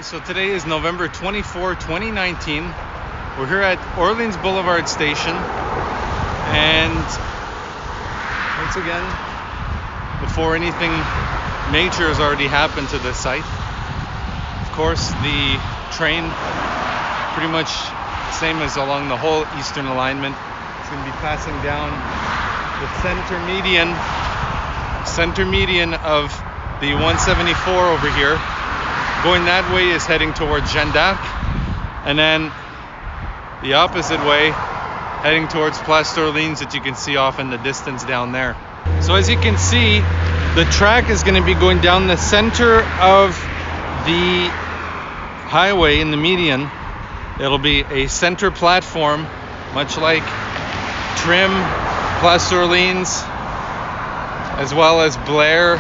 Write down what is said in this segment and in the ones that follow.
Okay, so today is November 24, 2019. We're here at Orléans Blvd station, and once again, before anything major has already happened to this site, of course, the train pretty much the same as along the whole eastern alignment. It's going to be passing down the center median of the 174 over here. Going that way is heading towards Jeanne d'Arc, and then the opposite way heading towards Place d'Orléans that you can see off in the distance down there. So as you can see, the track is going to be going down the center of the highway in the median. It'll be a center platform, much like Trim, Place d'Orléans, as well as Blair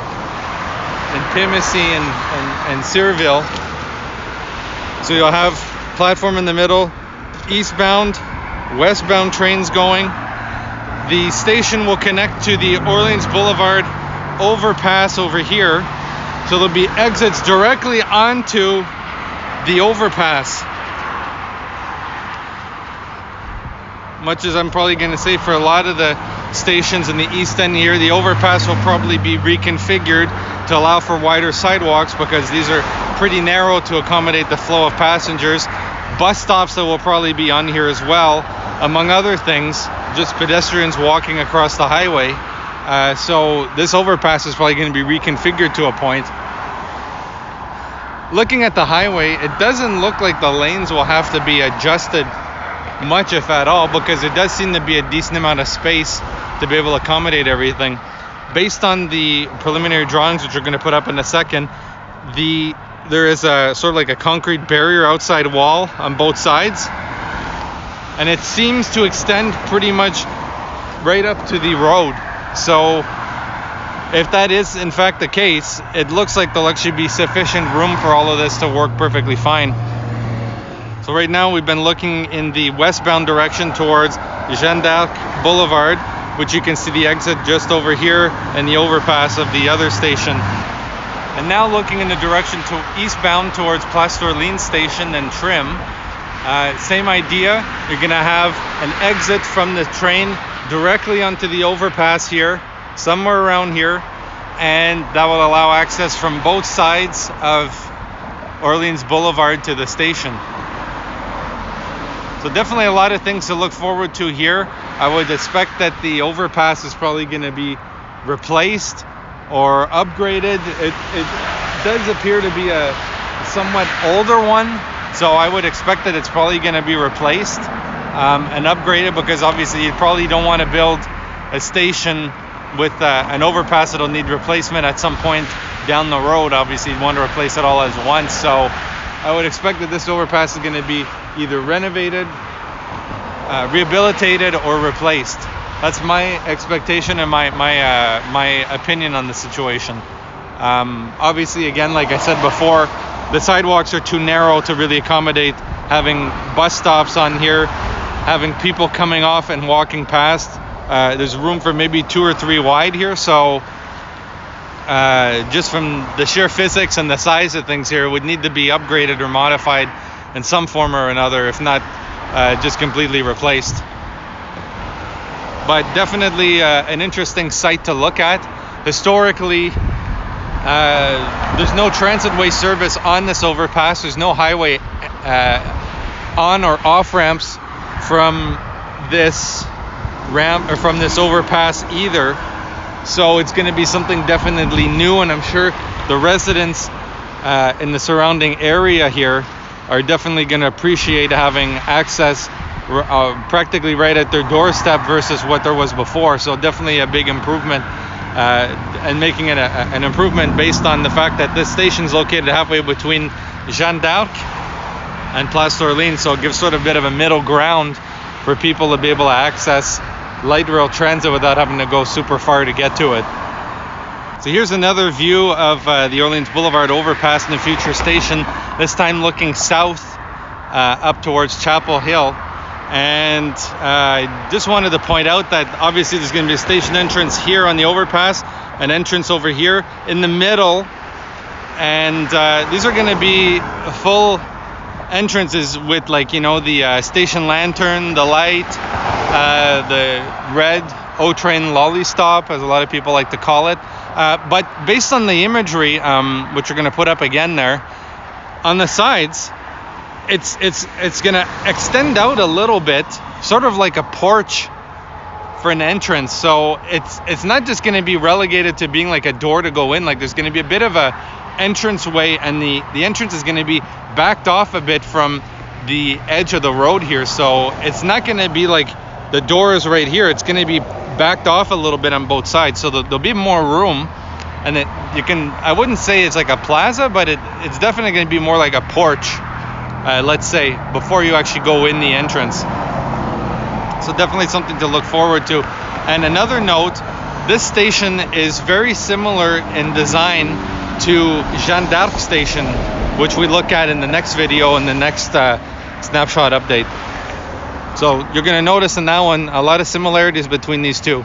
and Pimissy and Cyrville. So you'll have platform in the middle, eastbound, westbound trains going. The station will connect to the Orléans Blvd overpass over here. So there'll be exits directly onto the overpass. Much as I'm probably going to say for a lot of the stations in the east end here, the overpass will probably be reconfigured to allow for wider sidewalks, because these are pretty narrow to accommodate the flow of passengers. Bus stops that will probably be on here as well, among other things, just pedestrians walking across the highway. So this overpass is probably going to be reconfigured to a point. Looking at the highway, it doesn't look like the lanes will have to be adjusted much, if at all, because it does seem to be a decent amount of space to be able to accommodate everything. Based on the preliminary drawings, which we're going to put up in a second, there is a sort of like a concrete barrier outside wall on both sides, and it seems to extend pretty much right up to the road. So if that is in fact the case, it looks like there'll actually be sufficient room for all of this to work perfectly fine. So right now we've been looking in the westbound direction towards Jeanne d'Arc Boulevard, which you can see the exit just over here and the overpass of the other station. And now looking in the direction to eastbound towards Place d'Orléans station and Trim. Same idea, you're going to have an exit from the train directly onto the overpass here, somewhere around here, and that will allow access from both sides of Orléans Boulevard to the station. So definitely a lot of things to look forward to here. I would expect that the overpass is probably going to be replaced or upgraded. It does appear to be a somewhat older one, so I would expect that it's probably going to be replaced and upgraded, because obviously you probably don't want to build a station with an overpass that'll need replacement at some point down the road. Obviously you'd want to replace it all at once, so I would expect that this overpass is going to be either renovated, rehabilitated, or replaced. That's my expectation and my opinion on the situation. Obviously, again, like I said before, the sidewalks are too narrow to really accommodate having bus stops on here, having people coming off and walking past. There's room for maybe 2 or 3 wide here, so just from the sheer physics and the size of things here, it would need to be upgraded or modified in some form or another, if not just completely replaced. But definitely an interesting site to look at. Historically, there's no transitway service on this overpass. There's no highway on or off ramps from this ramp or from this overpass either. So it's going to be something definitely new, and I'm sure the residents in the surrounding area here are definitely going to appreciate having access practically right at their doorstep versus what there was before. So definitely a big improvement, and making it an improvement based on the fact that this station is located halfway between Jeanne d'Arc and Place d'Orléans, so it gives sort of a bit of a middle ground for people to be able to access light rail transit without having to go super far to get to it. So here's another view of the Orléans Blvd overpass in the future station, this time looking south up towards Chapel Hill. And I just wanted to point out that obviously there's going to be a station entrance here on the overpass, an entrance over here. In the middle And these are going to be full entrances with, like, you know, the station lantern, the light, the red O-train lolly stop, as a lot of people like to call it. But based on the imagery, which we're going to put up again there, on the sides, it's going to extend out a little bit, sort of like a porch for an entrance. So it's not just going to be relegated to being like a door to go in. Like, there's going to be a bit of a entrance way, and the entrance is going to be backed off a bit from the edge of the road here. So it's not going to be like the door is right here. It's going to be backed off a little bit on both sides, so there'll be more room. And I wouldn't say it's like a plaza, but it's definitely going to be more like a porch, let's say, before you actually go in the entrance. So definitely something to look forward to. And another note, this station is very similar in design to Jeanne d'Arc station, which we look at in the next video, in the next snapshot update. So you're going to notice in that one a lot of similarities between these two.